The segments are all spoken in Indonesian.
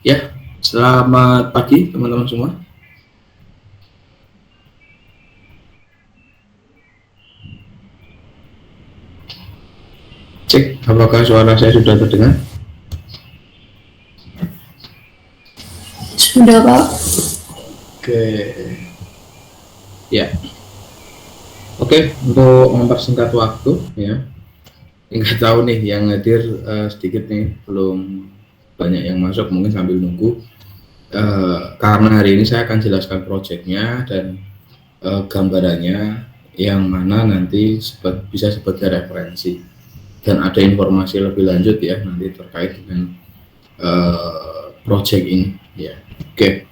Ya, selamat pagi teman-teman semua. Cek, apakah suara saya sudah terdengar? Sudah, Pak. Oke, ya. Oke, untuk mempersingkat waktu, ya. Nggak tahu nih yang hadir sedikit nih, belum banyak yang masuk, mungkin sambil nunggu. Karena hari ini saya akan jelaskan proyeknya dan gambarannya yang mana nanti bisa sebagai referensi dan ada informasi lebih lanjut ya nanti terkait dengan proyek ini ya. Oke,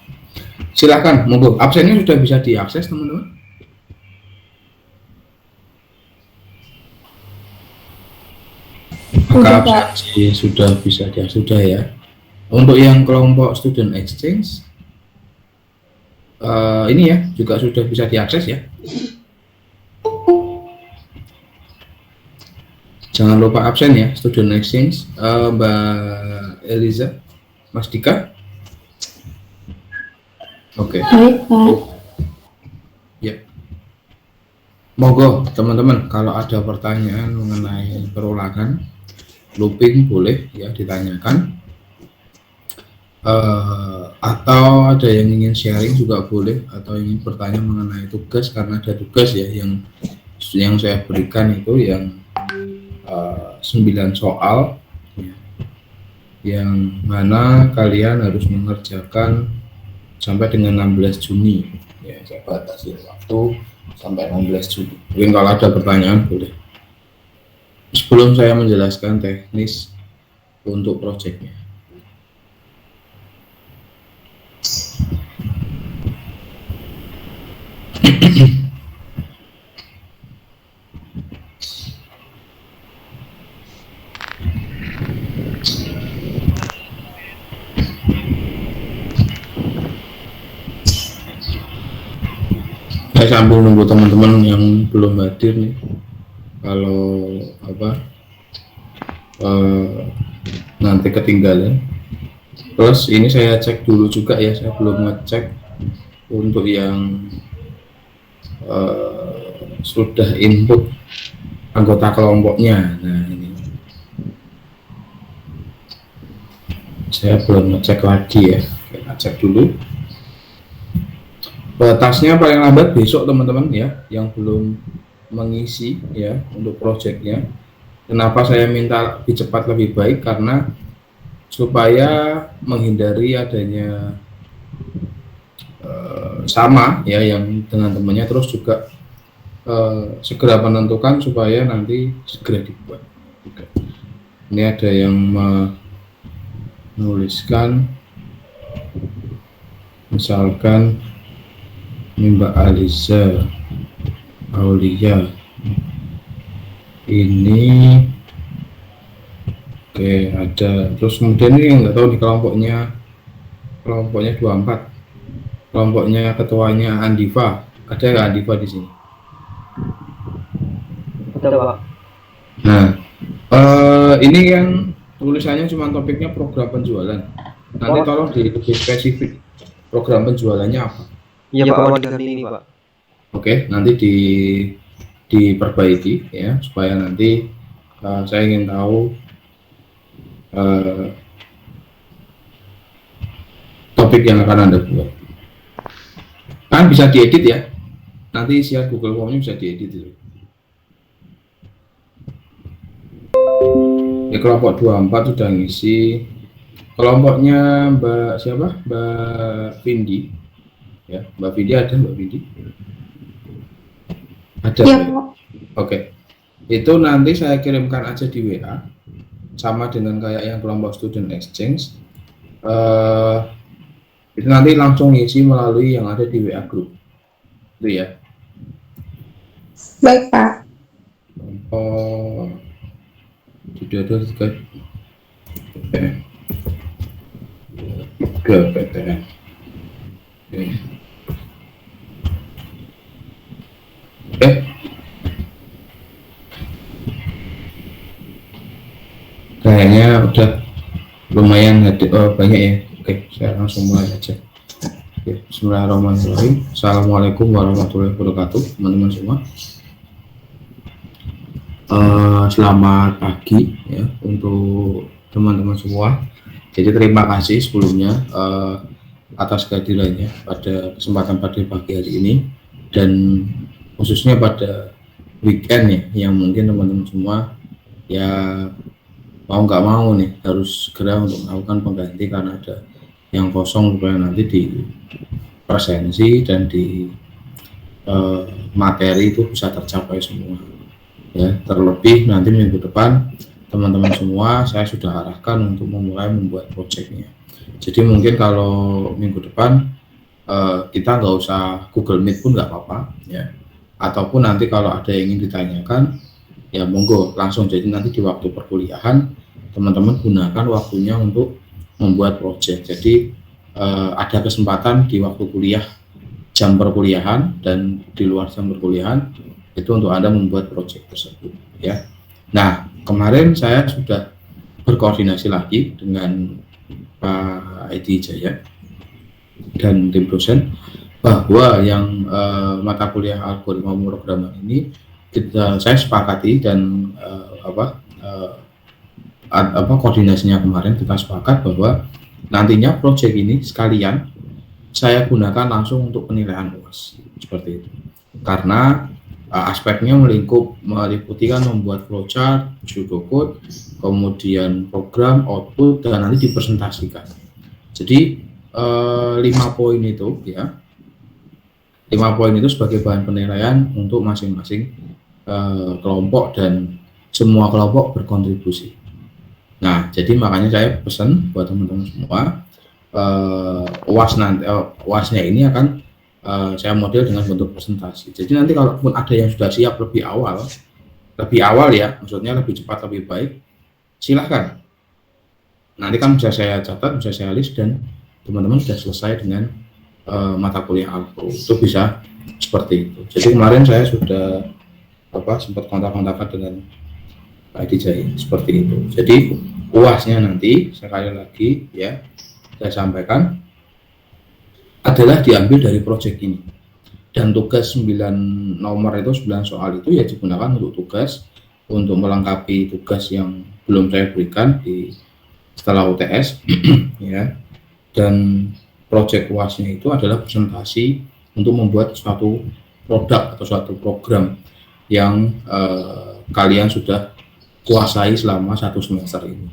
silakan monggo, absennya sudah bisa diakses teman-teman. Udah, Apakah Pak. absensi sudah bisa diakses? Sudah ya. Untuk yang kelompok student exchange ini ya juga sudah bisa diakses ya. Jangan lupa absen ya, student exchange. Mbak Eliza, Mas Dika. Oke. Baik, Pak. Ya. Monggo teman-teman, kalau ada pertanyaan mengenai perulangan, looping boleh ya ditanyakan. Atau ada yang ingin sharing juga boleh, atau ingin bertanya mengenai tugas karena ada tugas ya yang saya berikan itu yang 9 soal ya, yang mana kalian harus mengerjakan sampai dengan 16 Juni ya, saya batasi waktu sampai 16 Juni. Mungkin kalau ada pertanyaan boleh. Sebelum saya menjelaskan teknis untuk proyeknya. Saya sambil nunggu teman-teman yang belum hadir nih, kalau nanti ketinggalan. Terus ini saya cek dulu juga ya, saya belum ngecek untuk yang sudah input anggota kelompoknya. Nah ini saya belum ngecek lagi ya, kita cek dulu. Batasnya paling lambat besok teman-teman ya, yang belum mengisi ya untuk proyeknya. Kenapa saya minta lebih cepat lebih baik, karena supaya menghindari adanya sama ya yang dengan temannya, terus juga segera menentukan supaya nanti segera dibuat. Oke. Ini ada yang menuliskan, misalkan ini Mbak Aliza Aulia ini. Oke, ada. Terus kemudian ini yang nggak tahu di kelompoknya 24, kelompoknya ketuanya Andiva, ada nggak Andiva di sini? Ada, Pak. Nah, ini yang tulisannya cuma topiknya program penjualan. Nanti tolong lebih spesifik, program penjualannya apa? Iya, Pak, awan dengan ini, Pak. Oke, nanti diperbaiki ya, supaya nanti saya ingin tahu topik yang akan Anda buat. Kan bisa diedit ya, nanti isian Google Form-nya bisa diedit itu. Ya, kelompok 24 sudah ngisi. Kelompoknya Mbak siapa? Mbak Vindi. Ya, Mbak Vindi ada, Mbak Vindi? Ada. Ya, ya? Pak. Oke. Itu nanti saya kirimkan aja di WA. Sama dengan kayak yang kelompok student exchange. Itu nanti langsung ngisi melalui yang ada di WA group. Itu ya. Baik, Pak. Kelompok sudah ada tiga PTN. Oke. Kayaknya udah lumayan banyak ya Oke, saya langsung mulai aja. Oke, bismillahirrahmanirrahim. Assalamualaikum warahmatullahi wabarakatuh, teman-teman semua. Selamat pagi ya untuk teman-teman semua. Jadi terima kasih sebelumnya atas kehadirannya pada kesempatan pada pagi hari ini, dan khususnya pada weekend ya, yang mungkin teman-teman semua ya mau nggak mau nih harus segera untuk melakukan pengganti karena ada yang kosong supaya nanti di presensi dan di materi itu bisa tercapai semua ya. Terlebih nanti minggu depan teman-teman semua saya sudah arahkan untuk memulai membuat proyeknya. Jadi mungkin kalau minggu depan kita nggak usah Google Meet pun nggak apa-apa ya, ataupun nanti kalau ada yang ingin ditanyakan ya monggo langsung. Jadi nanti di waktu perkuliahan teman-teman gunakan waktunya untuk membuat proyek. Jadi ada kesempatan di waktu kuliah, jam perkuliahan dan di luar jam perkuliahan itu untuk Anda membuat proyek tersebut ya. Nah, kemarin saya sudah berkoordinasi lagi dengan Pak Edi Jaya dan tim dosen bahwa yang mata kuliah algoritma pemrograman ini saya sepakati dan koordinasinya kemarin kita sepakat bahwa nantinya proyek ini sekalian saya gunakan langsung untuk penilaian UAS seperti itu, karena aspeknya meliputi kan membuat flowchart, pseudocode, kemudian program, output, dan nanti dipresentasikan. Jadi 5 poin itu ya, 5 poin itu sebagai bahan penilaian untuk masing-masing kelompok dan semua kelompok berkontribusi. Nah, jadi makanya saya pesan buat teman-teman semua, UASnya ini akan saya model dengan bentuk presentasi. Jadi nanti kalaupun ada yang sudah siap lebih awal ya, maksudnya lebih cepat lebih baik, silahkan. Nanti kan bisa saya catat, bisa saya list, dan teman-teman sudah selesai dengan mata kuliah algo. Itu bisa seperti itu. Jadi kemarin saya sudah sempat kontak-kontakan dengan Pak Edi Jaya seperti itu. Jadi UASnya nanti sekali lagi ya saya sampaikan adalah diambil dari proyek ini, dan tugas 9 nomor itu 9 soal itu ya digunakan untuk tugas untuk melengkapi tugas yang belum saya berikan di setelah UTS ya. Dan proyek UASnya itu adalah presentasi untuk membuat suatu produk atau suatu program yang kalian sudah kuasai selama 1 semester ini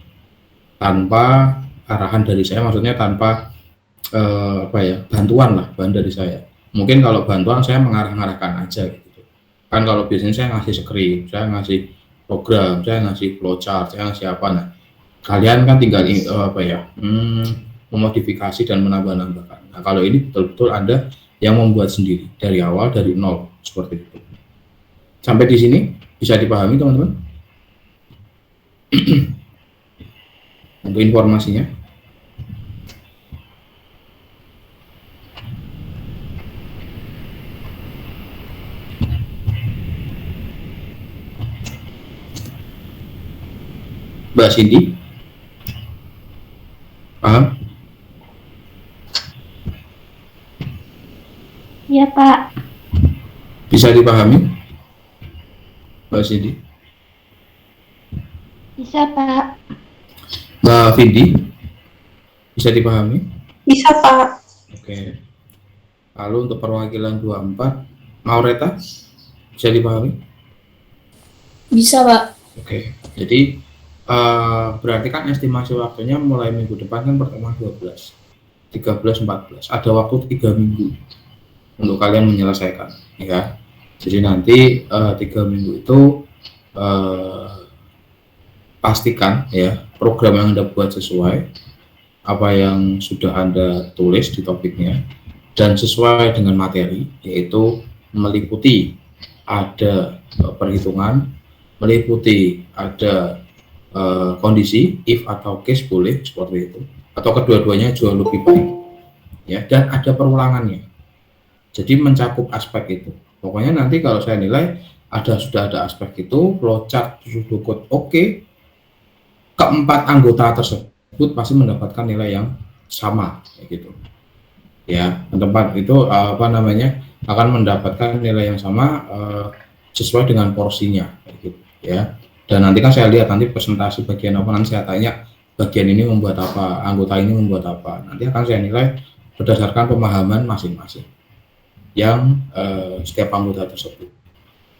tanpa arahan dari saya, maksudnya tanpa bantuan dari saya. Mungkin kalau bantuan saya mengarah-arahkan aja gitu kan, kalau biasanya saya ngasih skrip, saya ngasih program, saya ngasih flowchart, saya ngasih apa. Nah, kalian kan tinggal memodifikasi dan menambah-nambahkan. Nah, kalau ini betul-betul Anda yang membuat sendiri dari awal, dari nol seperti itu. Sampai di sini bisa dipahami teman-teman? Untuk informasinya. Mbak Cindy, paham? Iya, Pak. Bisa dipahami, Mbak Cindy? Bisa, Pak. Mbak Vindi, bisa dipahami? Bisa, Pak. Oke. Lalu untuk perwakilan 24, Maureta, bisa dipahami? Bisa, Pak. Oke. Jadi berarti kan estimasi waktunya mulai minggu depan kan pertemuan 12, 13, 14. Ada waktu 3 minggu untuk kalian menyelesaikan, ya. Jadi nanti 3 minggu itu pastikan ya program yang Anda buat sesuai apa yang sudah Anda tulis di topiknya dan sesuai dengan materi, yaitu meliputi ada perhitungan, meliputi ada kondisi if atau case boleh seperti itu, atau kedua-duanya jauh lebih baik ya, dan ada perulangannya. Jadi mencakup aspek itu. Pokoknya nanti kalau saya nilai sudah ada aspek itu, flowchart, pseudocode oke, keempat anggota tersebut pasti mendapatkan nilai yang sama kayak gitu ya. Tempat itu akan mendapatkan nilai yang sama sesuai dengan porsinya kayak gitu ya. Dan nanti kan saya lihat nanti presentasi bagian apa, nanti saya tanya bagian ini membuat apa, anggota ini membuat apa, nanti akan saya nilai berdasarkan pemahaman masing-masing yang setiap anggota tersebut.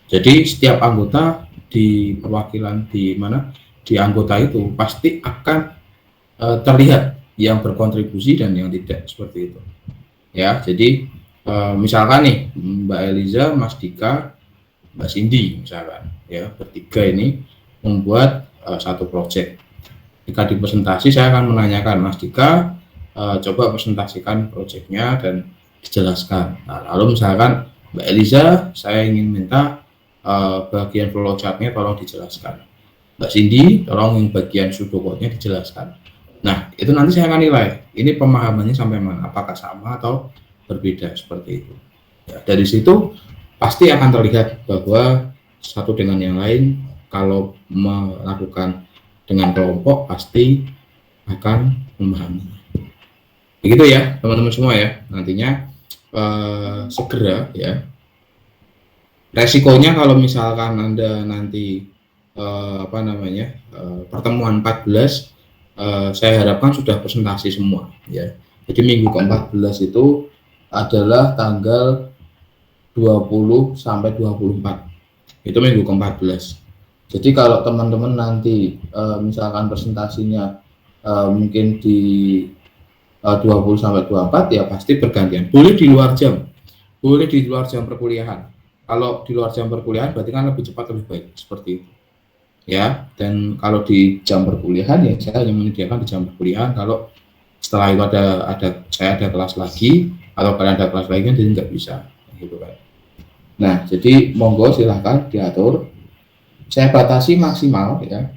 Jadi setiap anggota di perwakilan di anggota itu pasti akan terlihat yang berkontribusi dan yang tidak, seperti itu ya. Jadi misalkan nih Mbak Eliza, Mas Dika, Mbak Cindy misalkan ya, bertiga ini membuat satu proyek. Jika di presentasi saya akan menanyakan, Mas Dika coba presentasikan proyeknya dan dijelaskan. Nah, lalu misalkan Mbak Eliza, saya ingin minta bagian flowchartnya tolong dijelaskan. Mbak Cindy, tolong yang bagian pseudocode-nya dijelaskan. Nah, itu nanti saya akan nilai, ini pemahamannya sampai mana, apakah sama atau berbeda, seperti itu. Ya, dari situ pasti akan terlihat bahwa satu dengan yang lain, kalau melakukan dengan kelompok pasti akan memahami. Begitu ya, teman-teman semua ya. Nantinya segera ya. Resikonya kalau misalkan Anda nanti pertemuan 14, saya harapkan sudah presentasi semua ya. Jadi minggu ke-14 itu adalah tanggal 20 sampai 24. Itu minggu ke-14. Jadi kalau teman-teman nanti misalkan presentasinya mungkin di 20 sampai 24 ya pasti bergantian. Boleh di luar jam. Boleh di luar jam perkuliahan. Kalau di luar jam perkuliahan berarti kan lebih cepat lebih baik, seperti itu. Ya, dan kalau di jam perkuliahan ya saya hanya menyediakan di jam perkuliahan. Kalau setelah itu saya ada kelas lagi atau kalian ada kelas lagi kan jadi nggak bisa gitu kan. Nah, jadi monggo silahkan diatur. Saya batasi maksimal ya.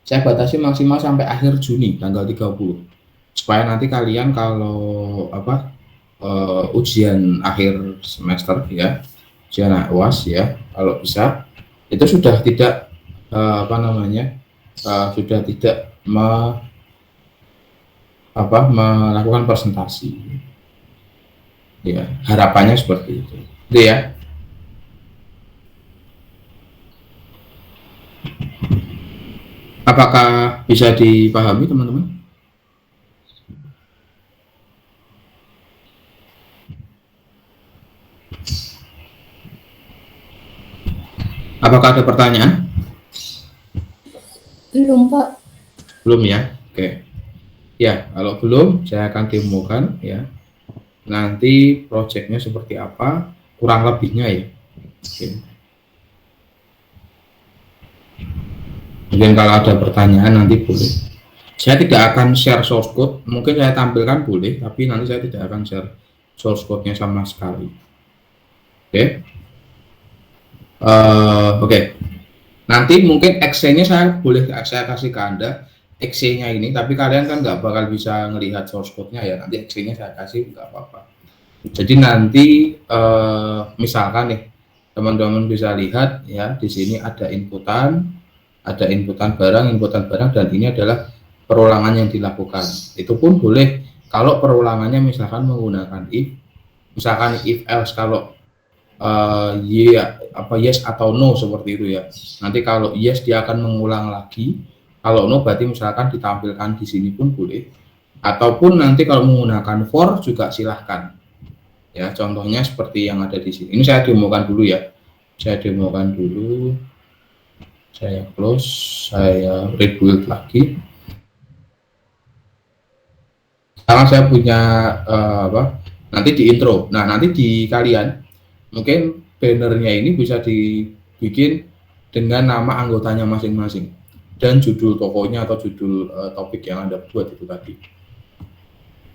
Saya batasi maksimal sampai akhir Juni tanggal 30. Supaya nanti kalian kalau ujian akhir semester ya, ujian UAS ya, kalau bisa itu sudah tidak sudah tidak melakukan presentasi ya, harapannya seperti itu ya. Apakah bisa dipahami teman-teman? Apakah ada pertanyaan? Belum, Pak. Belum ya? Oke. Ya, kalau belum, saya akan demokan ya. Nanti proyeknya seperti apa, kurang lebihnya ya. Oke. Mungkin kalau ada pertanyaan nanti boleh. Saya tidak akan share source code, mungkin saya tampilkan boleh, tapi nanti saya tidak akan share source code-nya sama sekali. Oke. Oke. Nanti mungkin exe-nya saya kasih ke Anda, exe-nya ini, tapi kalian kan nggak bakal bisa melihat source code-nya ya. Nanti exe-nya saya kasih nggak apa-apa. Jadi nanti misalkan nih teman-teman bisa lihat ya, di sini ada inputan barang, dan ini adalah perulangan yang dilakukan. Itu pun boleh kalau perulangannya misalkan menggunakan if, misalkan if else, kalau yes atau no seperti itu ya. Nanti kalau yes dia akan mengulang lagi, kalau no berarti misalkan ditampilkan di sini pun boleh. Ataupun nanti kalau menggunakan for juga silahkan. Ya, contohnya seperti yang ada di sini. Ini saya demokan dulu ya. Saya close, saya rebuild lagi. Sekarang saya punya nanti di intro. Nah, nanti di kalian mungkin bannernya ini bisa dibikin dengan nama anggotanya masing-masing dan judul tokonya atau judul topik yang Anda buat itu tadi.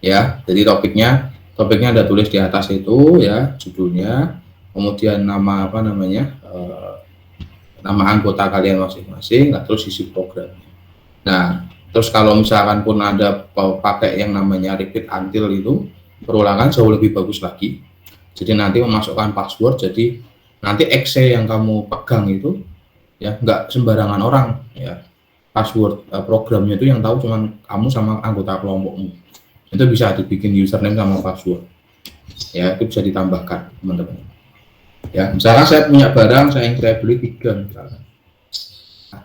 Ya, jadi topiknya Anda tulis di atas itu ya, judulnya, kemudian nama nama anggota kalian masing-masing, terus isi programnya. Nah, terus kalau misalkan pun Anda pakai yang namanya repeat until itu, perulangan jauh lebih bagus lagi. Jadi nanti memasukkan password, jadi nanti exe yang kamu pegang itu ya nggak sembarangan orang ya. password programnya itu yang tahu cuma kamu sama anggota kelompokmu. Itu bisa dibikin username sama password. Ya, itu bisa ditambahkan, teman-teman. Ya, misalkan saya punya barang saya beli 3 misalkan. Nah,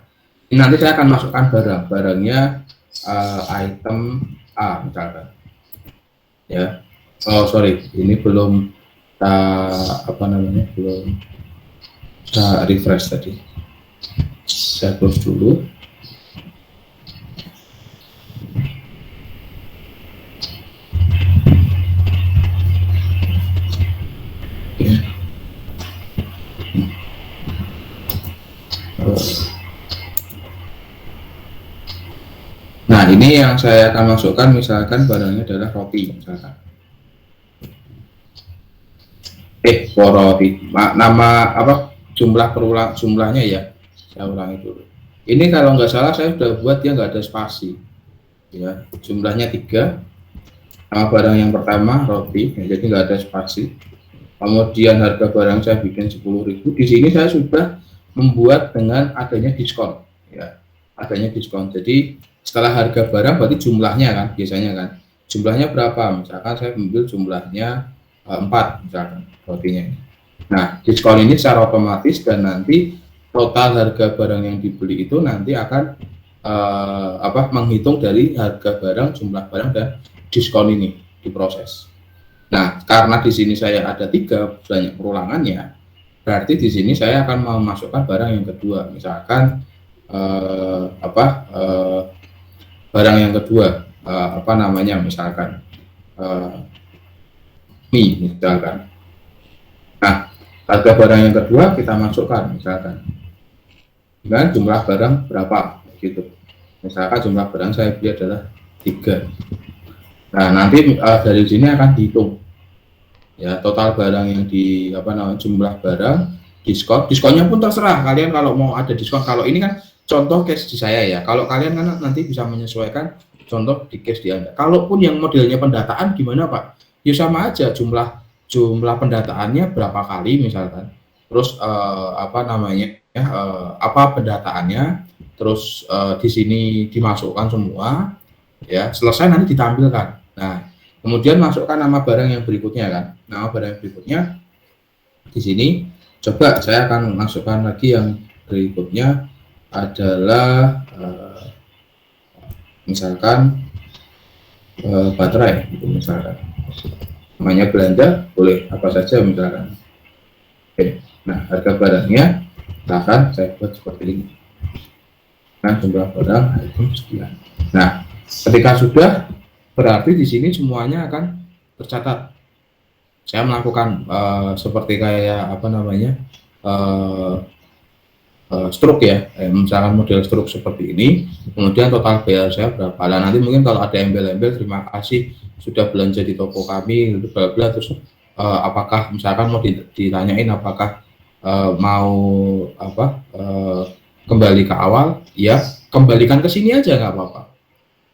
ini nanti saya akan masukkan barangnya item A misalkan. Ya. Oh, sorry, ini belum belum kita refresh tadi. Saya close dulu. Nah, ini yang saya akan masukkan, misalkan barangnya adalah roti misalkan. Roti. Nama apa? Jumlahnya ya. Saya ulangi dulu. Ini kalau nggak salah saya sudah buat dia nggak ada spasi. Ya, jumlahnya 3. Nama barang yang pertama roti, ya, jadi nggak ada spasi. Kemudian harga barang saya bikin 10.000. Di sini saya sudah membuat dengan adanya diskon, ya, adanya diskon. Jadi setelah harga barang berarti jumlahnya kan, biasanya kan, jumlahnya berapa? Misalkan saya ambil jumlahnya 4 misalkan rotinya. Nah, diskon ini secara otomatis dan nanti total harga barang yang dibeli itu nanti akan menghitung dari harga barang, jumlah barang dan diskon ini diproses. Nah, karena di sini saya ada 3 banyak perulangannya, berarti di sini saya akan memasukkan barang yang kedua, misalkan barang yang kedua misalkan mie misalkan. Nah, harga barang yang kedua kita masukkan misalkan dengan jumlah barang berapa gitu. Misalkan jumlah barang saya beli adalah 3. Nah, nanti dari sini akan dihitung ya total barang yang jumlah barang, diskonnya pun terserah kalian kalau mau ada diskon. Kalau ini kan contoh case di saya ya, kalau kalian kan nanti bisa menyesuaikan contoh di case di Anda. Kalaupun yang modelnya pendataan gimana Pak? Ya sama aja, jumlah pendataannya berapa kali misalkan, terus apa pendataannya, terus di sini dimasukkan semua ya, selesai nanti ditampilkan. Nah, kemudian masukkan nama barang yang berikutnya kan, nama barang yang berikutnya di sini. Coba saya akan masukkan lagi yang berikutnya adalah misalkan baterai gitu misalkan, namanya belanja boleh apa saja misalkan. Oke, nah harga barangnya akan saya buat seperti ini. Nah, jumlah barang itu sekian. Nah, ketika sudah, berarti di sini semuanya akan tercatat. Saya melakukan seperti kayak struk ya, misalkan model struk seperti ini, kemudian total bayar saya berapa. Nah, nanti mungkin kalau ada embel-embel terima kasih sudah belanja di toko kami, gitu, bla bla, terus apakah misalkan mau ditanyain apakah mau kembali ke awal, ya kembalikan ke sini aja nggak apa-apa.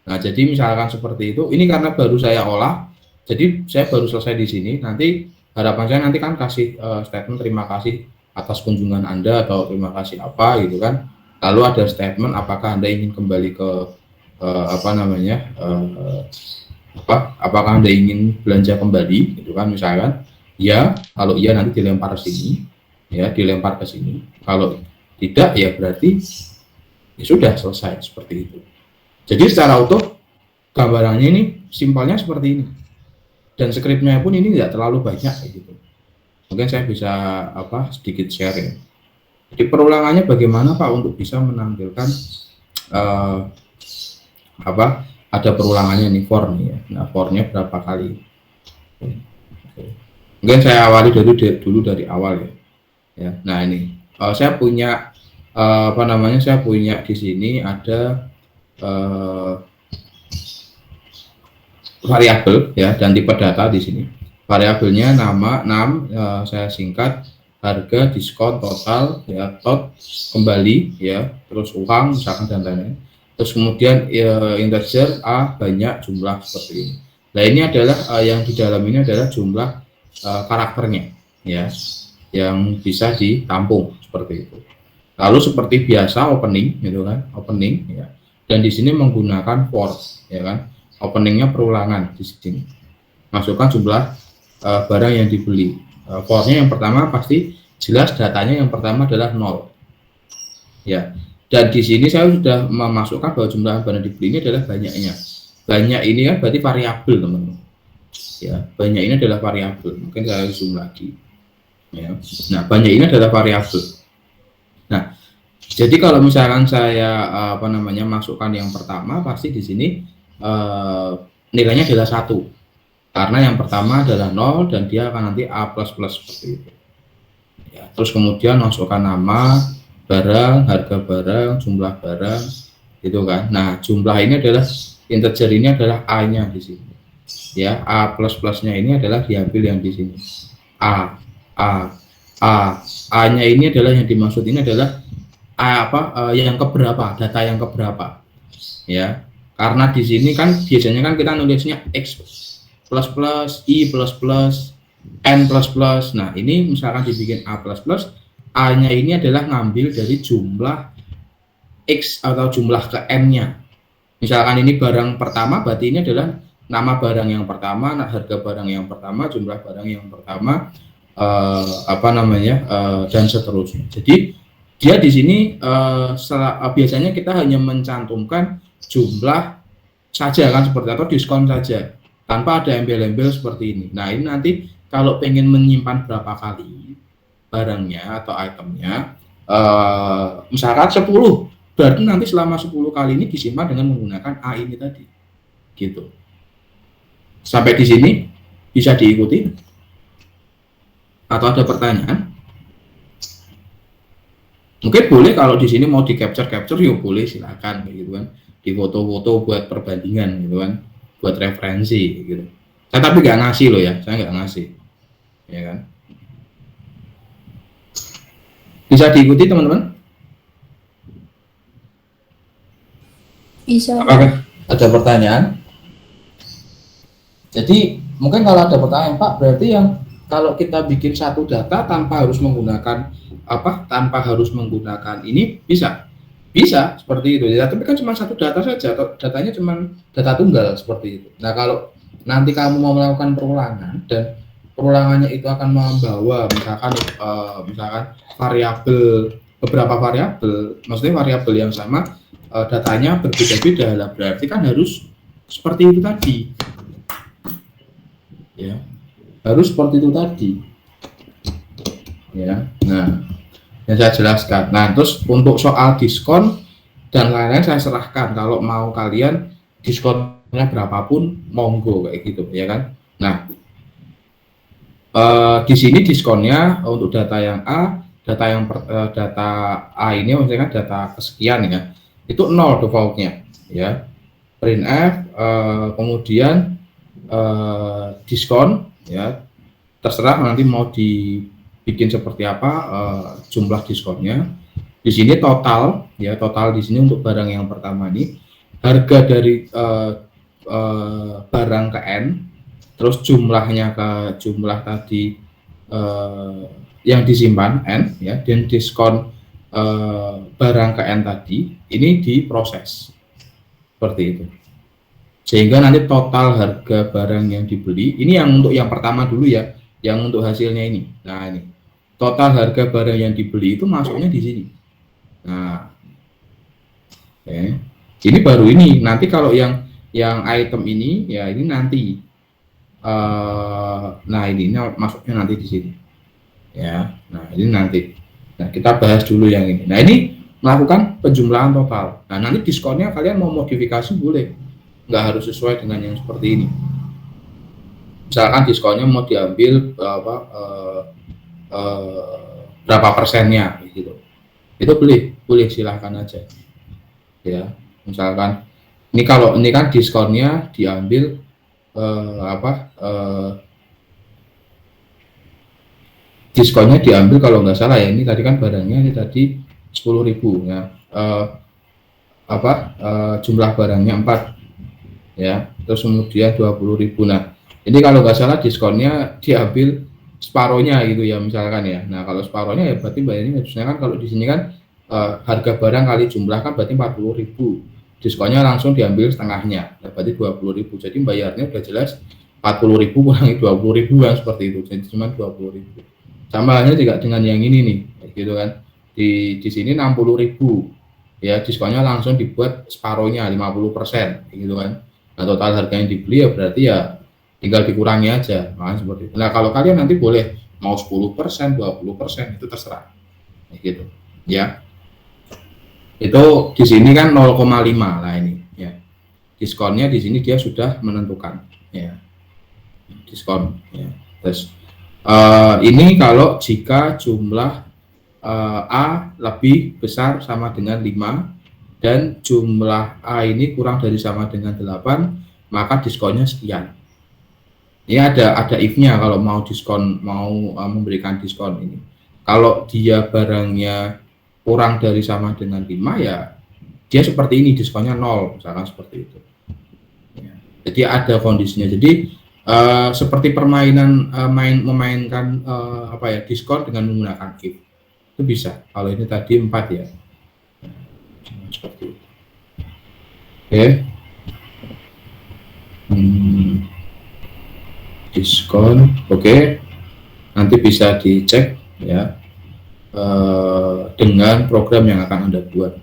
Nah, jadi misalkan seperti itu, ini karena baru saya olah, jadi saya baru selesai di sini. Nanti harapan saya nanti kan kasih statement terima kasih atas kunjungan Anda atau terima kasih apa gitu kan. Lalu ada statement apakah Anda ingin kembali ke apakah Anda ingin belanja kembali gitu kan misalkan. Ya, kalau iya nanti dilempar ke sini, ya dilempar ke sini. Kalau tidak ya berarti ya sudah selesai seperti itu. Jadi secara utuh gambarannya ini simpelnya seperti ini. Dan skripnya pun ini tidak terlalu banyak gitu. Mungkin saya bisa sedikit share ya. Jadi perulangannya bagaimana Pak untuk bisa menampilkan ada perulangannya nih for nih ya. Nah, for-nya berapa kali? Mungkin saya awali dulu dari awal ya. Ya. Nah, ini saya punya saya punya di sini ada variabel ya, dan tipe data di sini. Variabelnya nama, saya singkat, harga, diskon, total, ya, kembali, ya, terus uang, misalkan dan lain-lain. Terus kemudian integer A banyak jumlah seperti ini. Nah, ini adalah yang di dalam ini adalah jumlah karakternya, ya, yang bisa ditampung seperti itu. Lalu seperti biasa opening gitu kan, opening ya. Dan di sini menggunakan for ya kan. Openingnya perulangan di sini. Masukkan jumlah barang yang dibeli. For-nya yang pertama pasti jelas datanya yang pertama adalah 0. Ya. Dan di sini saya sudah memasukkan bahwa jumlah barang dibeli ini adalah banyaknya. Banyak ini kan berarti variabel, teman-teman. Ya, banyak ini adalah variabel. Mungkin saya zoom lagi. Ya. Nah, banyak ini adalah variabel. Nah, jadi kalau misalkan saya masukkan yang pertama, pasti di sini nilainya adalah 1. Karena yang pertama adalah 0 dan dia akan nanti A++ seperti itu. Ya, terus kemudian masukkan nama, barang, harga barang, jumlah barang, gitu kan. Nah, jumlah ini adalah integer, ini adalah A-nya di sini. Ya, A++ +nya ini adalah diambil yang di sini. A-nya ini adalah yang dimaksud ini adalah yang keberapa, data yang keberapa. Ya. Karena di sini kan biasanya kan kita nulisnya X++, Y++, N++. Nah, ini misalkan dibikin A++, A-nya ini adalah ngambil dari jumlah X atau jumlah ke N-nya. Misalkan ini barang pertama, berarti ini adalah nama barang yang pertama, harga barang yang pertama, jumlah barang yang pertama, dan seterusnya. Jadi dia di sini biasanya kita hanya mencantumkan jumlah saja kan, seperti atau diskon saja tanpa ada embel-embel seperti ini. Nah, ini nanti kalau pengen menyimpan berapa kali barangnya atau itemnya, misalkan 10, berarti nanti selama 10 kali ini disimpan dengan menggunakan A ini tadi, gitu. Sampai di sini bisa diikuti atau ada pertanyaan? Mungkin boleh kalau di sini mau di capture ya boleh, silakan gitu kan, di foto-foto buat perbandingan gitu kan, buat referensi gitu. Saya tapi nggak ngasih loh ya, saya nggak ngasih, ya kan. Bisa diikuti teman-teman? Bisa. Apakah ada pertanyaan? Jadi mungkin kalau ada pertanyaan, Pak, berarti yang kalau kita bikin satu data tanpa harus menggunakan ini bisa seperti itu ya, tapi kan cuma satu data saja, atau datanya cuma data tunggal seperti itu. Nah, kalau nanti kamu mau melakukan perulangan dan perulangannya itu akan membawa misalkan beberapa variabel, maksudnya variabel yang sama, datanya berbeda-beda lah, berarti kan harus seperti itu tadi ya, harus seperti itu tadi ya. Nah, yang saya jelaskan. Nah, terus untuk soal diskon dan lain-lain saya serahkan, kalau mau kalian diskonnya berapapun monggo kayak gitu ya kan. Nah, di sini diskonnya untuk data yang A, data A ini maksudnya kan data kesekian ya, itu 0 defaultnya ya. Printf kemudian diskon ya, terserah nanti mau dibikin seperti apa jumlah diskonnya. Di sini total ya, total di sini untuk barang yang pertama ini harga dari barang ke N, terus jumlahnya ke jumlah tadi yang disimpan N ya, dan diskon barang ke N tadi ini diproses seperti itu, sehingga nanti total harga barang yang dibeli ini yang untuk yang pertama dulu ya, yang untuk hasilnya ini. Nah, ini total harga barang yang dibeli itu masuknya di sini. Nah, ini baru ini nanti kalau yang item ini ya, ini nanti nah ini masuknya nanti di sini ya. Nah, ini nanti, nah kita bahas dulu yang ini. Nah, ini melakukan penjumlahan total. Nah, nanti diskonnya kalian mau modifikasi boleh, nggak harus sesuai dengan yang seperti ini. Misalkan diskonnya mau diambil berapa persennya gitu, itu boleh silahkan aja ya. Misalkan ini, kalau ini kan diskonnya diambil diskonnya diambil kalau nggak salah ya, ini tadi kan barangnya ini tadi 10.000 ya, jumlah barangnya 4 ya, terus kemudian 20.000. Nah, ini kalau nggak salah diskonnya diambil separohnya gitu ya misalkan ya. Nah, kalau separohnya ya berarti bayarnya harusnya kan, kalau di sini kan harga barang kali jumlah kan berarti 40.000, diskonnya langsung diambil setengahnya, berarti 20.000. Jadi bayarnya udah jelas 40.000 kurangi 20.000 kan, seperti itu, jadi cuma 20.000. Sama halnya juga dengan yang ini nih, gitu kan, di sini 60.000 ya, diskonnya langsung dibuat separohnya 50%, gitu kan. Nah, total harga yang dibeli ya berarti ya tinggal dikurangi aja, seperti itu. Nah, kalau kalian nanti boleh mau 10%, 20%, itu terserah, gitu ya. Itu di sini kan 0,5 lah ini ya. Diskonnya di sini dia sudah menentukan ya, diskon ya. Terus ini kalau jika jumlah A lebih besar sama dengan 5 dan jumlah A ini kurang dari sama dengan 8, maka diskonnya sekian. Ini ada if-nya kalau mau diskon, mau memberikan diskon ini. Kalau dia barangnya kurang dari sama dengan 5 ya dia seperti ini, diskonnya 0 misalkan, seperti itu ya. Jadi ada kondisinya. Jadi seperti permainan memainkan diskon dengan menggunakan if, itu bisa. Kalau ini tadi 4 ya, seperti itu. Oke. Diskon, oke. Nanti bisa dicek ya dengan program yang akan Anda buat.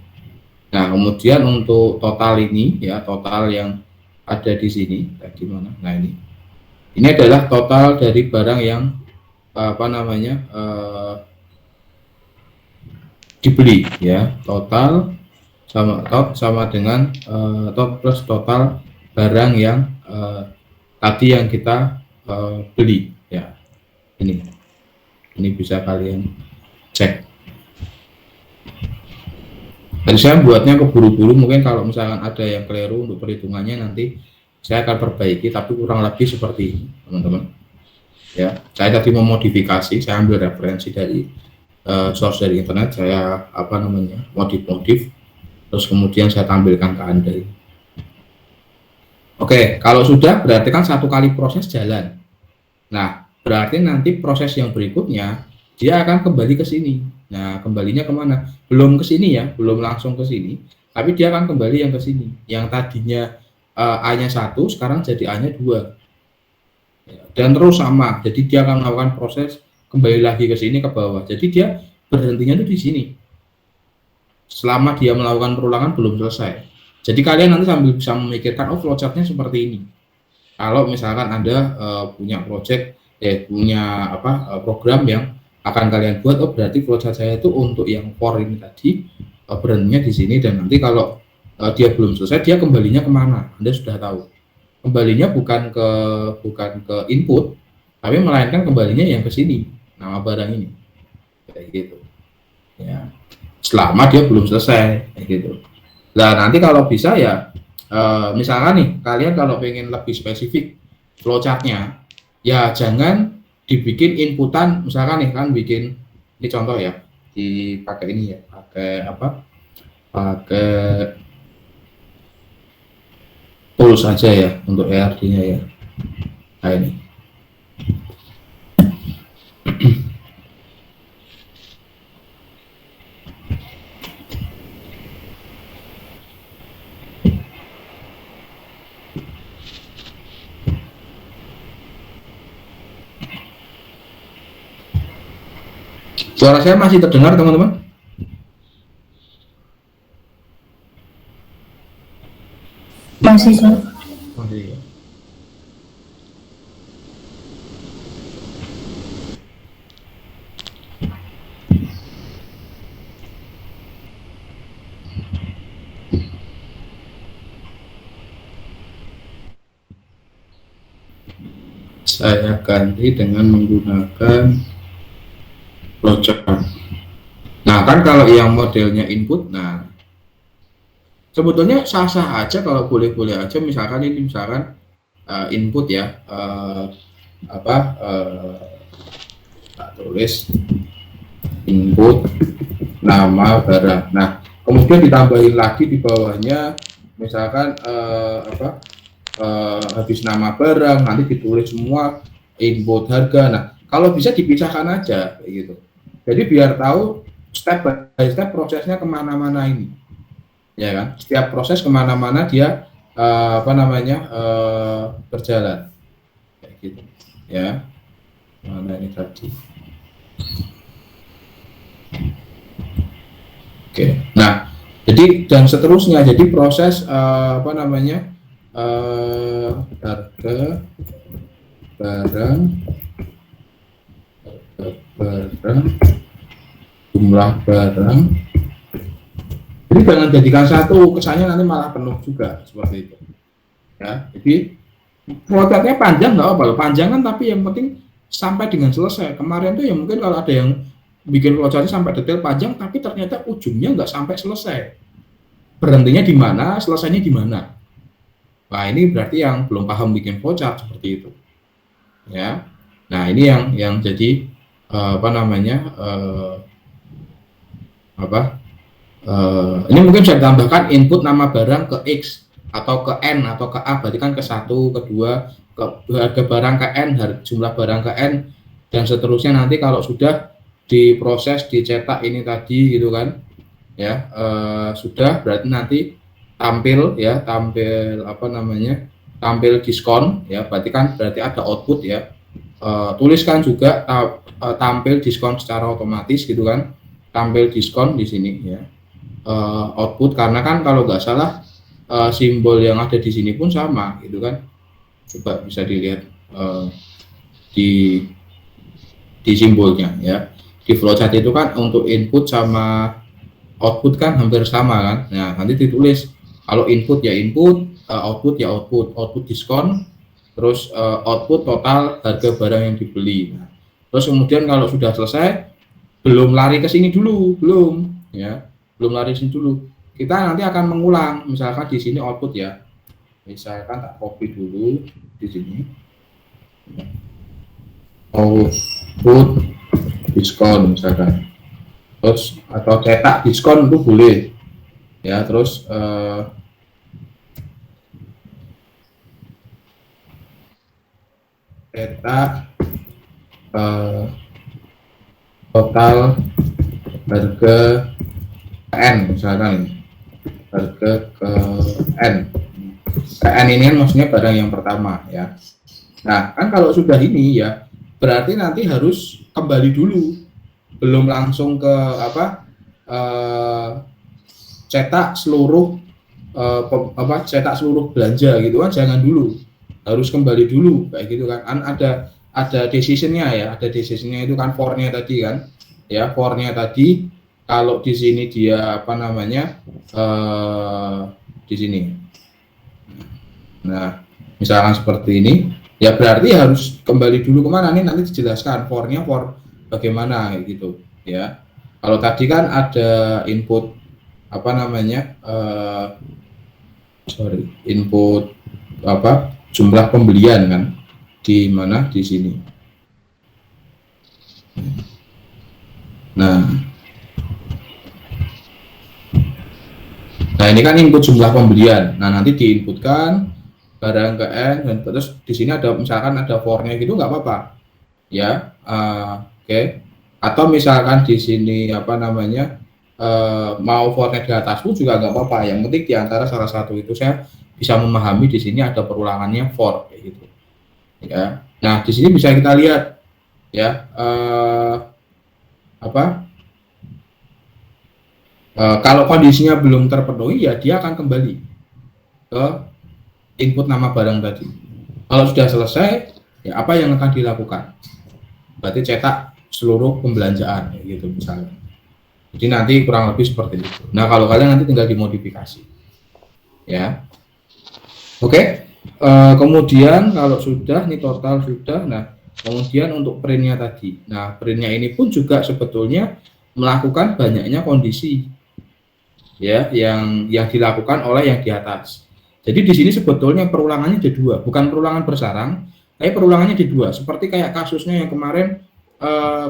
Nah, kemudian untuk total ini ya, total yang ada di sini tadi mana? Nah, ini adalah total dari barang yang dibeli ya, total sama dengan plus total barang yang tadi yang kita beli ya. Ini bisa kalian cek. Dan saya buatnya keburu-buru, mungkin kalau misalkan ada yang keliru untuk perhitungannya nanti saya akan perbaiki, tapi kurang lebih seperti ini teman-teman ya. Saya tadi memodifikasi, saya ambil referensi dari source dari internet, saya modif, terus kemudian saya tampilkan ke Anda. Oke, kalau sudah berarti kan satu kali proses jalan. Nah, berarti nanti proses yang berikutnya dia akan kembali ke sini. Nah, kembalinya kemana? Belum ke sini ya, belum langsung ke sini, tapi dia akan kembali yang ke sini. Yang tadinya A-nya 1, sekarang jadi A-nya 2. Ya, dan terus sama. Jadi dia akan melakukan proses kembali lagi ke sini, ke bawah. Jadi dia berhentinya itu di sini. Selama dia melakukan perulangan belum selesai. Jadi kalian nanti sambil bisa memikirkan, oh flowchartnya seperti ini. Kalau misalkan Anda punya project, punya program yang akan kalian buat, oh berarti flowchart saya itu untuk yang for ini tadi berhentinya di sini, dan nanti kalau dia belum selesai, dia kembalinya kemana? Anda sudah tahu. Kembalinya bukan ke input, tapi melainkan kembalinya yang ke sini, nama barang ini, kayak gitu. Ya, selama dia belum selesai, kayak gitu. Nah, nanti kalau bisa ya, misalkan nih, kalian kalau pengen lebih spesifik flowchartnya, ya jangan dibikin inputan, misalkan nih kan bikin, ini contoh ya, dipakai ini ya, pakai tools saja ya untuk ERD-nya ya. Nah, ini. Suara saya masih terdengar, teman-teman? Masih, Pak. Masih ya. Saya ganti dengan menggunakan flowchart. Nah, kan kalau yang modelnya input, nah sebetulnya sah-sah aja, kalau boleh-boleh aja. Misalkan ini, misalkan input ya, tak tulis input nama barang. Nah, kemudian ditambahin lagi di bawahnya, misalkan habis nama barang nanti ditulis semua input harga. Nah, kalau bisa dipisahkan aja kayak gitu. Jadi biar tahu step by step prosesnya kemana-mana ini, ya kan? Setiap proses kemana-mana dia berjalan, kayak gitu, ya. Mana ini tadi? Oke, nah, jadi dan seterusnya, jadi proses harga barang, jumlah barang. Jadi jangan jadikan satu, kesannya nanti malah penuh juga seperti itu. Ya, jadi flowchartnya panjang nggak apa-apa, panjang kan, tapi yang penting sampai dengan selesai. Kemarin tuh ya mungkin kalau ada yang bikin flowchartnya sampai detail panjang, tapi ternyata ujungnya nggak sampai selesai. Berhentinya di mana, selesainya di mana. Nah, ini berarti yang belum paham bikin flowchart seperti itu. Ya. Nah, ini yang jadi ini mungkin bisa ditambahkan input nama barang ke X atau ke N atau ke A, berarti kan ke 1, ke 2, ke harga barang ke N, jumlah barang ke N, dan seterusnya. Nanti kalau sudah diproses, dicetak ini tadi gitu kan, ya, sudah, berarti nanti tampil diskon, ya, berarti ada output, ya. Tuliskan juga tampil diskon secara otomatis gitu kan, tampil diskon di sini, ya. Output, karena kan kalau nggak salah simbol yang ada di sini pun sama gitu kan, coba bisa dilihat di simbolnya, ya. Di flowchart itu kan untuk input sama output kan hampir sama kan. Nah, nanti ditulis kalau input ya input, output ya output diskon, terus output total harga barang yang dibeli. Nah, terus kemudian kalau sudah selesai, belum lari ke sini dulu, belum lari ke sini dulu. Kita nanti akan mengulang, misalkan di sini output, ya. Misalkan tak copy dulu di sini. Output diskon misalkan. Terus atau cetak diskon itu boleh. Ya, terus cetak total harga N misalkan, harga ke N. N ini kan maksudnya barang yang pertama, ya. Nah, kan kalau sudah ini, ya, berarti nanti harus kembali dulu, belum langsung ke cetak seluruh cetak seluruh belanja gitu kan, jangan dulu, harus kembali dulu kayak gitu kan. Ada decisionnya, ya, ada decisionnya itu kan, for-nya tadi kan, ya, for-nya tadi. Kalau di sini dia di sini. Nah, misalkan seperti ini, ya berarti harus kembali dulu kemana nih, nanti dijelaskan for-nya for bagaimana gitu, ya. Kalau tadi kan ada input input jumlah pembelian kan, di mana, di sini. Nah, ini kan input jumlah pembelian. Nah, nanti diinputkan barang ke N, dan terus di sini ada misalkan ada for-nya gitu, nggak apa-apa, ya. Oke. Atau misalkan di sini mau for-nya di atas pun juga nggak apa-apa. Yang penting di antara salah satu itu saya bisa memahami di sini ada perulangannya for kayak gitu, ya. Nah, di sini bisa kita lihat, ya, kalau kondisinya belum terpenuhi, ya dia akan kembali ke input nama barang tadi. Kalau sudah selesai, ya apa yang akan dilakukan? Berarti cetak seluruh pembelanjaan, gitu misalnya. Jadi nanti kurang lebih seperti itu. Nah, kalau kalian nanti tinggal dimodifikasi, ya. Oke. Kemudian kalau sudah, ini total sudah. Nah, kemudian untuk printnya tadi. Nah, printnya ini pun juga sebetulnya melakukan banyaknya kondisi, ya, yang dilakukan oleh yang di atas. Jadi di sini sebetulnya perulangannya ada dua, bukan perulangan bersarang, tapi perulangannya ada dua. Seperti kayak kasusnya yang kemarin,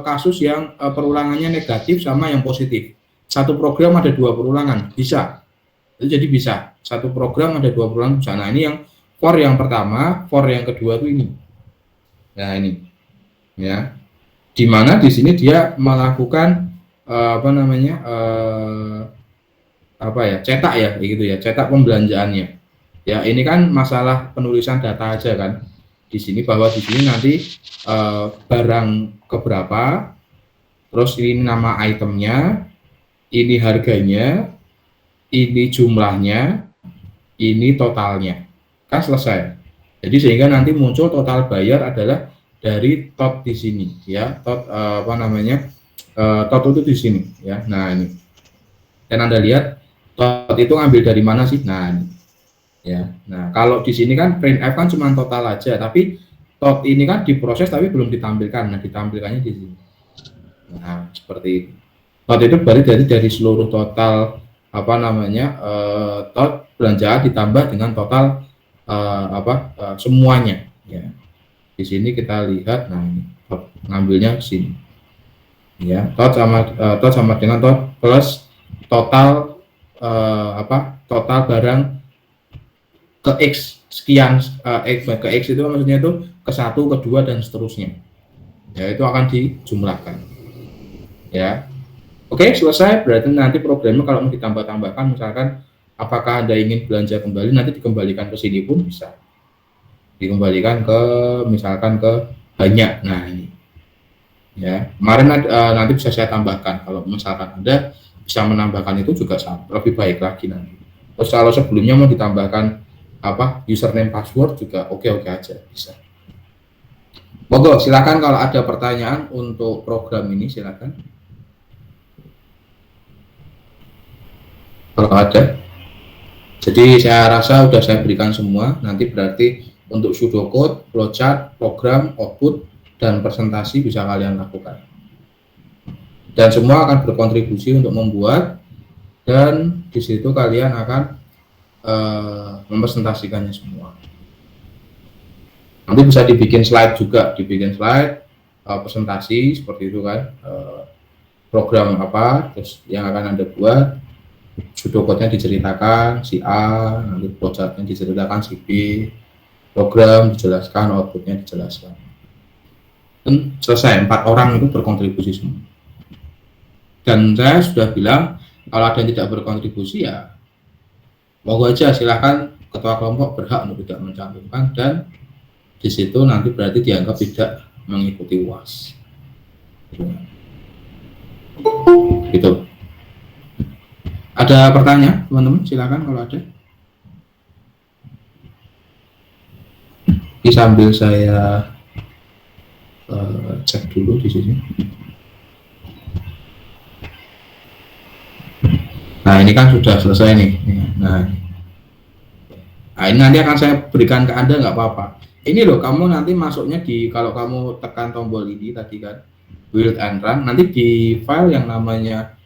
kasus yang perulangannya negatif sama yang positif. Satu program ada dua perulangan, bisa. Jadi bisa satu program ada dua perulangan bisa. Nah, ini yang for yang pertama, for yang kedua itu ini. Nah, ini, ya, dimana di sini dia melakukan apa namanya apa ya, cetak ya gitu ya, cetak pembelanjaannya. Ya ini kan masalah penulisan data aja kan di sini, bahwa di sini nanti barang keberapa, terus ini nama itemnya, ini harganya, ini jumlahnya, ini totalnya, kan selesai. Jadi sehingga nanti muncul total bayar adalah dari tot di sini ya, tot apa namanya tot itu di sini ya. Nah ini, dan Anda lihat tot itu ngambil dari mana sih? Nah ini ya. Nah kalau di sini kan printf kan cuma total aja, tapi tot ini kan diproses tapi belum ditampilkan. Nah ditampilkannya di sini. Nah seperti itu. Tot itu berarti dari seluruh total apa namanya tot belanjaan ditambah dengan total semuanya ya. Di sini kita lihat, nah ini tot ngambilnya ke sini ya, tot sama dengan tot plus total total barang ke X sekian, ke X itu maksudnya itu ke 1, ke 2 dan seterusnya ya, itu akan dijumlahkan ya. Oke, selesai. Berarti nanti programnya kalau mau ditambah-tambahkan, misalkan apakah Anda ingin belanja kembali, nanti dikembalikan ke sini pun bisa, dikembalikan ke misalkan ke banyak. Nah ini ya, kemarin nanti bisa saya tambahkan, kalau misalkan Anda bisa menambahkan itu juga lebih baik lagi nanti. Terus kalau sebelumnya mau ditambahkan username password juga oke aja bisa. Monggo silakan kalau ada pertanyaan untuk program ini, silakan kalau ada. Jadi saya rasa sudah saya berikan semua. Nanti berarti untuk pseudocode, flowchart, program, output, dan presentasi bisa kalian lakukan. Dan semua akan berkontribusi untuk membuat, dan di situ kalian akan mempresentasikannya semua. Nanti bisa dibikin slide juga, dibikin slide presentasi seperti itu kan, program apa, terus yang akan Anda buat, pseudocode-nya diceritakan si A, nanti flowchart-nya diceritakan si B, program dijelaskan, output-nya dijelaskan. Dan selesai, 4 orang itu berkontribusi semua. Dan saya sudah bilang, kalau ada yang tidak berkontribusi ya monggo aja, silahkan, ketua kelompok berhak untuk tidak mencantumkan, dan di situ nanti berarti dianggap tidak mengikuti UAS. Gitu. Ada pertanyaan teman-teman? Silakan kalau ada. Ini sambil saya cek dulu di sini. Nah ini kan sudah selesai nih. Nah ini nanti akan saya berikan ke Anda, nggak apa-apa. Ini loh, kamu nanti masuknya di, kalau kamu tekan tombol ini tadi kan, build and run, nanti di file yang namanya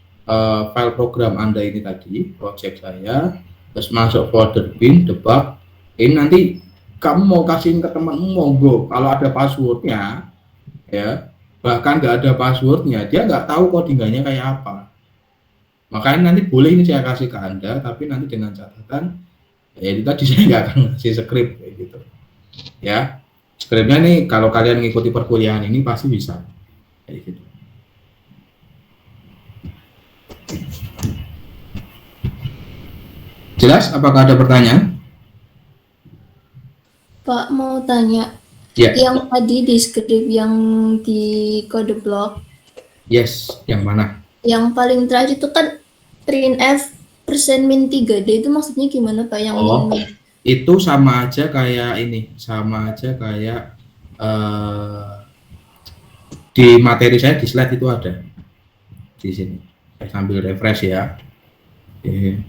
file program Anda ini tadi, project saya, terus masuk folder bin, debug. Ini nanti kamu mau kasihin ke temanmu, monggo. Kalau ada passwordnya, ya, bahkan nggak ada passwordnya, dia nggak tahu codingannya kayak apa. Makanya nanti boleh ini saya kasih ke Anda, tapi nanti dengan catatan, ya itu tadi saya nggak akan ngasih script kayak gitu. Ya, scriptnya nih kalau kalian ngikuti perkuliahan ini pasti bisa kayak gitu. Jelas? Apakah ada pertanyaan? Pak mau tanya, Ya. yang tadi di script yang di kode blok, Yes, yang mana? yang paling terakhir itu kan printf %-3D, itu maksudnya gimana Pak? Yang itu sama aja kayak ini, sama aja kayak di materi saya di slide itu ada di sini. Saya sambil refresh ya. Oke.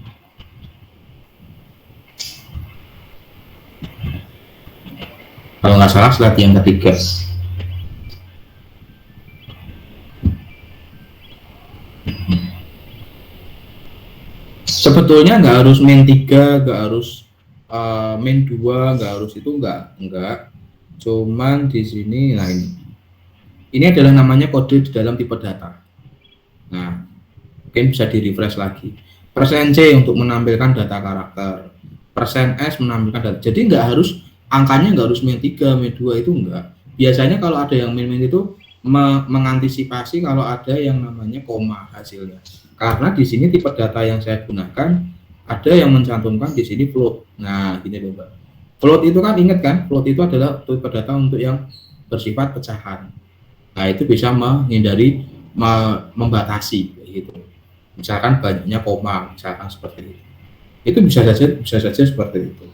Kalau nggak salah slide yang ketiga. Sebetulnya nggak harus main 3, nggak harus main 2, nggak harus itu, nggak. Cuman di sini, nah ini adalah namanya kode di dalam tipe data. Nah, mungkin bisa di refresh lagi. %C untuk menampilkan data karakter, %S menampilkan data. Jadi nggak harus angkanya, nggak harus main 3, main 2 itu enggak. Biasanya kalau ada yang main itu mengantisipasi kalau ada yang namanya koma hasilnya. Karena di sini tipe data yang saya gunakan ada yang mencantumkan di sini float. Nah, gini loh, Mbak. Float itu kan ingat kan, float itu adalah tipe data untuk yang bersifat pecahan. Nah, itu bisa menghindari membatasi gitu. Misalkan banyaknya koma, misalkan seperti itu. Itu bisa saja seperti itu.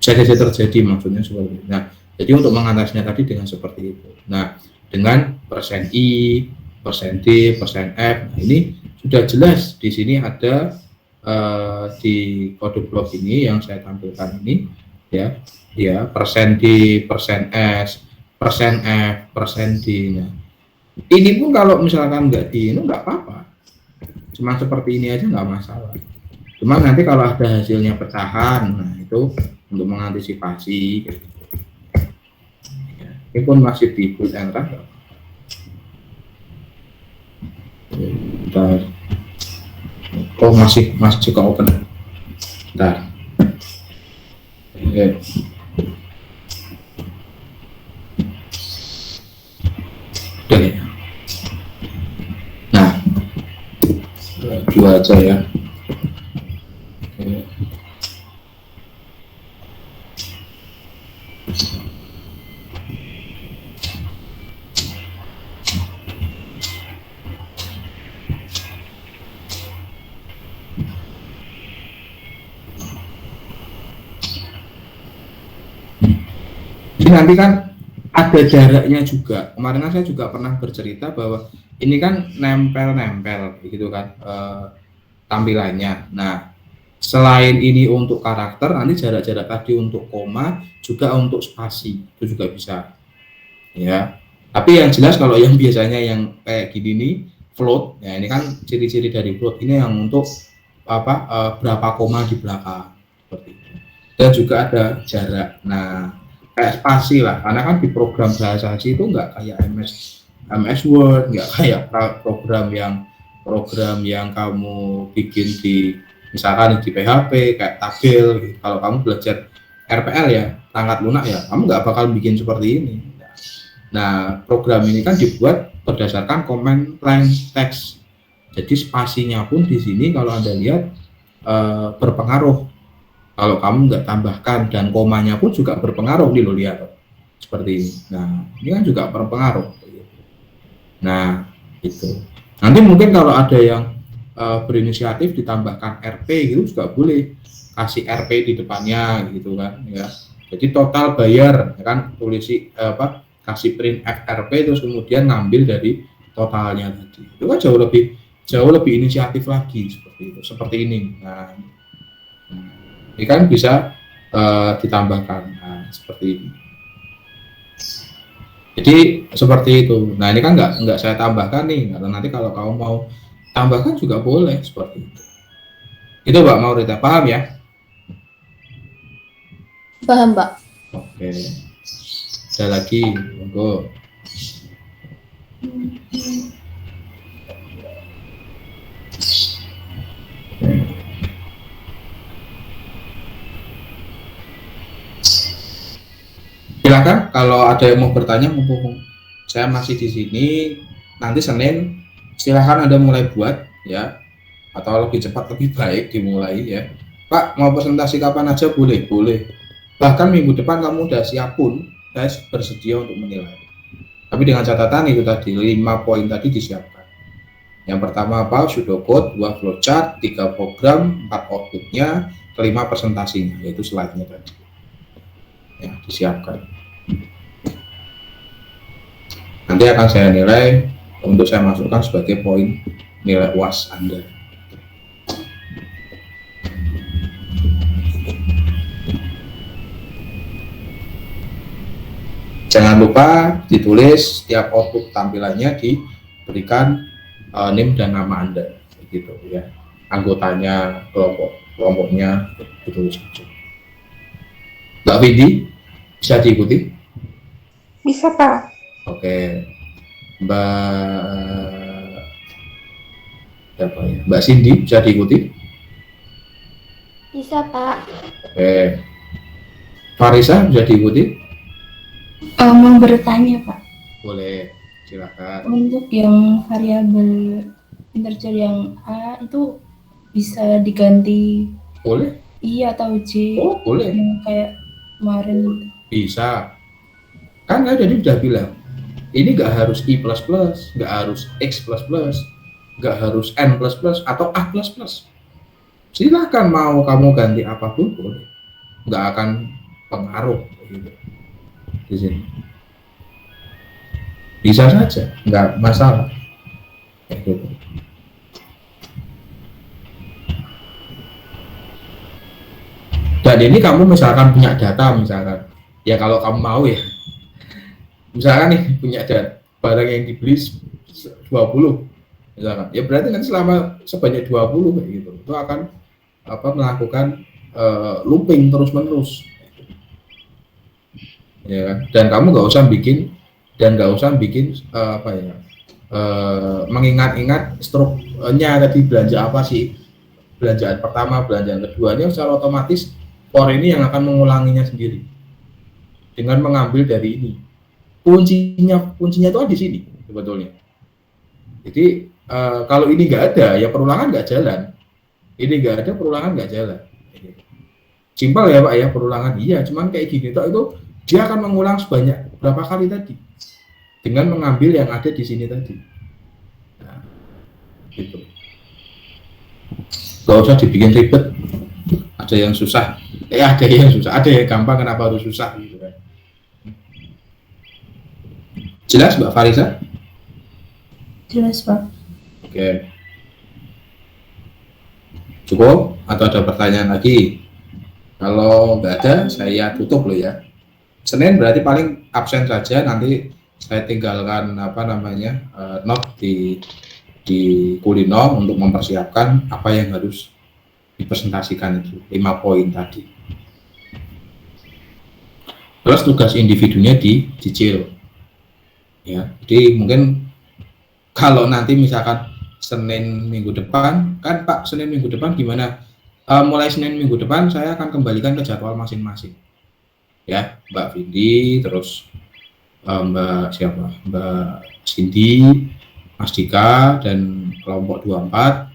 Bisa saja terjadi maksudnya seperti itu. Nah, jadi untuk mengatasinya tadi dengan seperti itu. Nah, dengan persen I, persen D, persen F. Nah, ini sudah jelas di sini ada di kode blok ini yang saya tampilkan ini ya persen D, persen S, persen F, persen D. Nah, ini pun kalau misalkan nggak di ini nggak apa-apa, cuma seperti ini aja nggak masalah. Cuma nanti kalau ada hasilnya pecahan, nah itu untuk mengantisipasi. Ini pun masih di boot and run. Bentar. Oh masih ke open. Bentar. Oke. Udah ya. Nah, dua aja ya. Oke. Jadi nanti kan ada jaraknya juga. Kemarin saya juga pernah bercerita bahwa ini kan nempel-nempel gitu kan tampilannya. Nah, selain ini untuk karakter, nanti jarak-jarak tadi untuk koma juga untuk spasi itu juga bisa. Ya. Tapi yang jelas kalau yang biasanya yang kayak gini nih float, ya ini kan ciri-ciri dari float ini yang untuk berapa koma di belakang seperti itu. Dan juga ada jarak. Nah, kayak spasi lah, karena kan di program bahasa C itu nggak kayak MS Word, nggak kayak program yang kamu bikin di misalkan di PHP kayak tabel gitu. Kalau kamu belajar RPL ya, tangkat lunak ya, kamu nggak bakal bikin seperti ini. Nah, program ini kan dibuat berdasarkan command line text. Jadi spasinya pun di sini kalau Anda lihat berpengaruh. Kalau kamu nggak tambahkan, dan komanya pun juga berpengaruh, nih lo lihat seperti ini. Nah, ini kan juga berpengaruh. Nah, itu. Nanti mungkin kalau ada yang berinisiatif ditambahkan RP gitu juga boleh, kasih RP di depannya gitu kan ya. Jadi total bayar ya kan, tulisi kasih print RP terus kemudian ngambil dari totalnya tadi. Itu kan jauh lebih inisiatif lagi seperti itu, seperti ini. Nah, ini kan bisa ditambahkan seperti ini. Jadi seperti itu. Nah, ini kan nggak saya tambahkan nih, karena nanti kalau kamu mau tambahkan juga boleh seperti itu. Itu Mbak Maurita, paham ya? Paham, Mbak. Oke. Ada lagi, monggo. Silakan kalau ada yang mau bertanya, mumpung saya masih di sini, nanti Senin silakan Anda mulai buat ya, atau lebih cepat lebih baik dimulai ya. Pak, mau presentasi kapan aja boleh, bahkan minggu depan kamu udah siap pun, saya bersedia untuk menilai. Tapi dengan catatan itu tadi 5 poin tadi disiapkan. Yang pertama apa? Pseudocode, 2 flowchart, 3 program, 4 outputnya, 5 presentasinya, yaitu slide-nya tadi. Ya, disiapkan. Nanti akan saya nilai untuk saya masukkan sebagai poin nilai UAS Anda. Jangan lupa ditulis setiap output tampilannya, diberikan NIM dan nama Anda, gitu ya. Anggotanya, kelompoknya ditulis. Mbak Vidi, bisa diikuti? Bisa, Pak. Oke. Mbak Cindy, bisa diikuti? Bisa, Pak. Oke. Farisa, bisa diikuti? Mau bertanya, Pak. Boleh. Silakan. Untuk yang variabel integer yang A itu bisa diganti Boleh? I atau J Oh, boleh. yang kayak kemarin gitu. Bisa. Kan tadi udah bilang, ini nggak harus I++, nggak harus X++, nggak harus N++ atau A++. Silahkan mau kamu ganti apapun boleh. Nggak akan pengaruh gitu di sini. Bisa saja, nggak masalah. Kayak gitu. Dan ini kamu misalkan punya data misalkan, ya kalau kamu mau ya, misalkan nih punya data barang yang dibeli 20 misalkan, ya berarti nanti selama sebanyak 20 kayak gitu, itu akan melakukan looping terus menerus, ya kan? Dan kamu nggak usah bikin mengingat-ingat struknya tadi belanja apa sih, belanjaan pertama, belanjaan keduanya, secara otomatis core ini yang akan mengulanginya sendiri dengan mengambil dari ini. Kuncinya itu ada di sini sebetulnya. Jadi kalau ini nggak ada, ya perulangan nggak jalan. Ini nggak ada, perulangan nggak jalan. Simpel ya Pak ya, perulangan iya, cuman kayak gini toh, itu dia akan mengulang sebanyak berapa kali tadi dengan mengambil yang ada di sini tadi. Nah, gitu. Gak usah dibikin ribet. Ada yang susah, ada yang susah, ada yang gampang, kenapa harus susah gitu kan. Jelas Mbak Farisa? Jelas Pak. Oke. Cukup atau ada pertanyaan lagi? Kalau nggak ada, saya tutup loh ya. Senin berarti paling absen saja, nanti saya tinggalkan note di Kulino untuk mempersiapkan apa yang harus dipresentasikan itu 5 poin tadi. Terus tugas individunya dicicil. Ya, jadi mungkin kalau nanti misalkan Senin minggu depan, kan Pak Senin minggu depan gimana? Mulai Senin minggu depan saya akan kembalikan ke jadwal masing-masing. Ya, Mbak Vindi, terus Mbak Cindy, Mas Dika, dan kelompok 24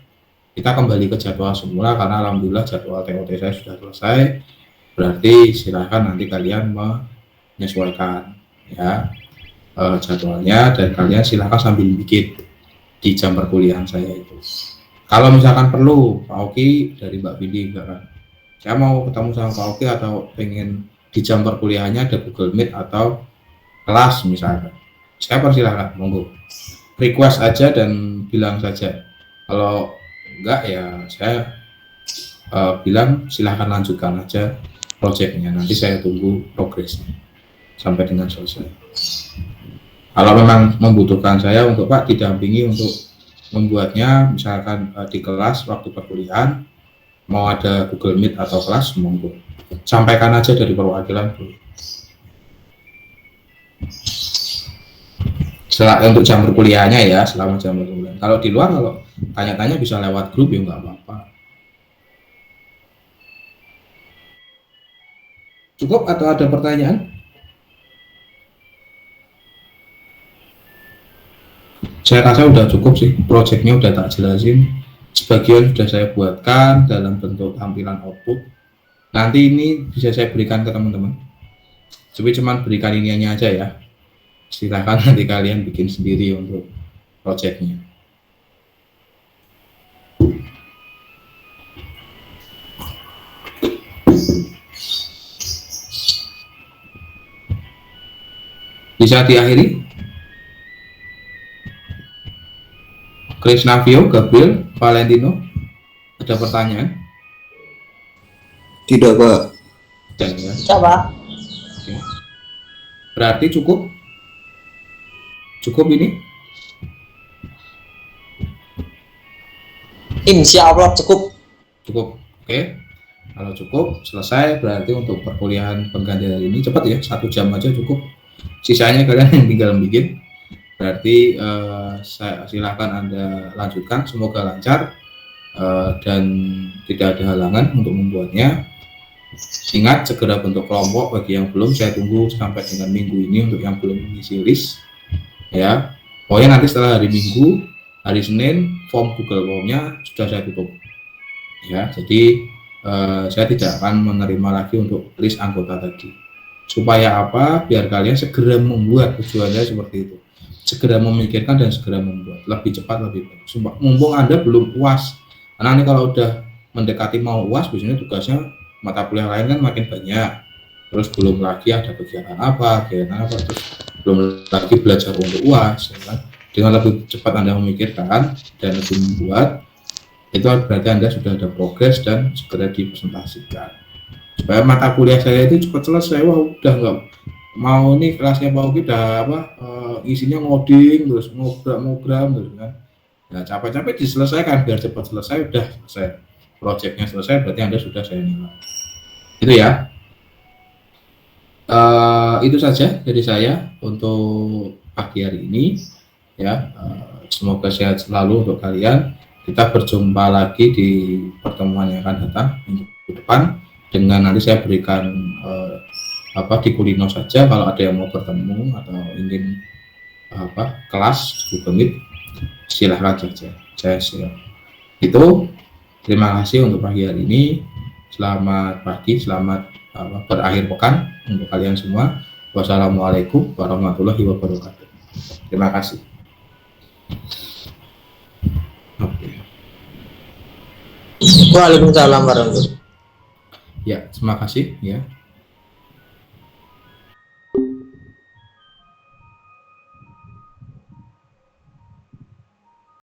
kita kembali ke jadwal semula karena alhamdulillah jadwal TOT saya sudah selesai. Berarti silahkan nanti kalian menyesuaikan ya jadwalnya, dan kalian silahkan sambil bikin di jam perkuliahan saya itu. Kalau misalkan perlu Pak Oki dari Mbak Vindi enggak kan, saya mau ketemu sama Pak Oki atau pengen di jam perkuliahannya ada Google Meet atau kelas misalkan, saya persilahkan, monggo request aja dan bilang saja. Kalau enggak ya saya bilang silahkan lanjutkan aja proyeknya, nanti saya tunggu progresnya sampai dengan selesai. Kalau memang membutuhkan saya untuk Pak didampingi untuk membuatnya, misalkan di kelas waktu perkuliahan mau ada Google Meet atau kelas, monggo sampaikan aja dari perwakilan Bu. Untuk jam perkuliahannya ya, selama jam perkuliahan. Kalau di luar, kalau tanya-tanya bisa lewat grup ya nggak apa-apa. Cukup atau ada pertanyaan? Saya rasa udah cukup sih, proyeknya udah tak jelasin. Sebagian sudah saya buatkan dalam bentuk tampilan output. Nanti ini bisa saya berikan ke teman-teman. Tapi cuman berikan ininya aja ya. Silahkan nanti kalian bikin sendiri untuk proyeknya. Bisa diakhiri? Krisnavio, Gabriel, Valentino, ada pertanyaan? Tidak, Pak. Dan ya. Coba. Oke. Berarti cukup? Cukup ini? Insya Allah cukup. Cukup. Oke. Kalau cukup, selesai. Berarti untuk perkuliahan pengganti hari ini cepat ya, 1 jam aja cukup. Sisanya kalian yang tinggal bikin. Berarti saya silahkan Anda lanjutkan, semoga lancar dan tidak ada halangan untuk membuatnya. Ingat, segera bentuk kelompok bagi yang belum, saya tunggu sampai dengan minggu ini untuk yang belum mengisi list ya. Pokoknya nanti setelah hari Minggu, hari Senin, form Google Form-nya sudah saya tutup. Ya, jadi saya tidak akan menerima lagi untuk list anggota tadi. Supaya apa? Biar kalian segera membuat, tujuannya seperti itu. Segera memikirkan dan segera membuat. Lebih cepat, lebih baik. Mumpung Anda belum UAS. Karena ini kalau udah mendekati mau UAS, biasanya tugasnya mata kuliah lain kan makin banyak. Terus belum lagi ada kegiatan apa, terus belum lagi belajar untuk UAS. Ya kan? Dengan lebih cepat Anda memikirkan dan lebih membuat, itu berarti Anda sudah ada progres dan segera dipresentasikan. Supaya mata kuliah saya itu cepat selesai. Wah, udah nggak mau nih kelasnya Pak Uki udah isinya ngoding terus ngobrol terus kan. Nah, capek-capek diselesaikan biar cepat selesai, udah selesai. Proyeknya selesai berarti Anda sudah saya nilai. Itu ya. Itu saja dari saya untuk pagi hari ini ya. Semoga sehat selalu untuk kalian. Kita berjumpa lagi di pertemuan yang akan datang minggu depan dengan nanti saya berikan di Kulino saja kalau ada yang mau bertemu atau ingin kelas Google Meet silahkan saja, saya siap. Itu terima kasih untuk pagi hari ini. Selamat pagi, selamat berakhir pekan untuk kalian semua. Wassalamualaikum warahmatullahi wabarakatuh. Terima kasih. Waalaikumsalam warahmatullahi wabarakatuh. Ya, terima kasih ya.